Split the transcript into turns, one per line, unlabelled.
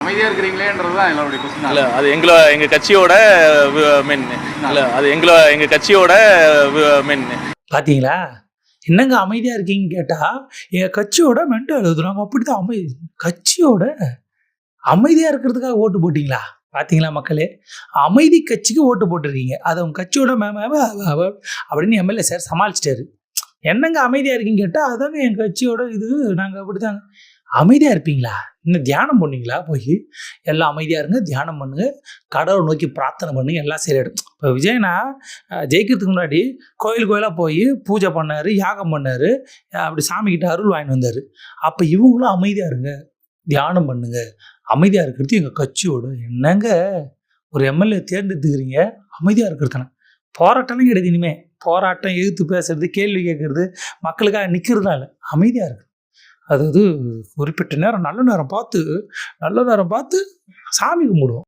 அமைதியாக இருக்கிறீங்களேன்றது தான் என்னுடைய கொஸ்டின்.
இல்லை அது எங்கள் கட்சியோட மென் இல்லை அது எங்கள் கட்சியோட மென்.
பார்த்தீங்களா என்னங்க அமைதியாக இருக்கீங்கன்னு கேட்டால் எங்கள் கட்சியோட மென்ட்டு எழுதுறாங்க. அப்படி தான் கட்சியோட அமைதியாக இருக்கிறதுக்காக ஓட்டு போட்டிங்களா? பார்த்தீங்களா மக்களே, அமைதி கட்சிக்கு ஓட்டு போட்டிருக்கீங்க. அது உங்கள் கட்சியோட அப்படின்னு எம்எல்ஏ சார் சமாளிச்சிட்டாரு. என்னங்க அமைதியாக இருக்கீங்கன்னு கேட்டால் அதாங்க எங்கள் கட்சியோட இது, நாங்கள் அப்படி தாங்க. அமைதியாக இருப்பீங்களா? இன்னும் தியானம் பண்ணுவீங்களா? போய் எல்லாம் அமைதியாக இருங்க, தியானம் பண்ணுங்க, கடவுளை நோக்கி பிரார்த்தனை பண்ணுங்க, எல்லாம் சரியாயிடும். இப்போ விஜயனா ஜெயிக்கிறதுக்கு முன்னாடி கோயிலாக போய் பூஜை பண்ணார், யாகம் பண்ணார், அப்படி சாமிக்கிட்ட அருள் வாங்கிட்டு வந்தார். அப்போ இவங்களும் அமைதியாக இருங்க, தியானம் பண்ணுங்க, அமைதியாக இருக்கிறது எங்கள் கட்சியோட. என்னங்க ஒரு எம்எல்ஏ தேர்ந்தெடுத்துக்கிறீங்க, அமைதியாக இருக்கிறது தானே. போராட்டம்லாம் கிடையாது. இனிமேல் போராட்டம், எதிர்த்து பேசுறது, கேள்வி கேட்கறது, மக்களுக்காக நிற்கிறதுனால அமைதியாக இருக்குது. அதாவது குறிப்பிட்ட நேரம் நல்ல நேரம் பார்த்து சாமி கும்பிடுவோம்.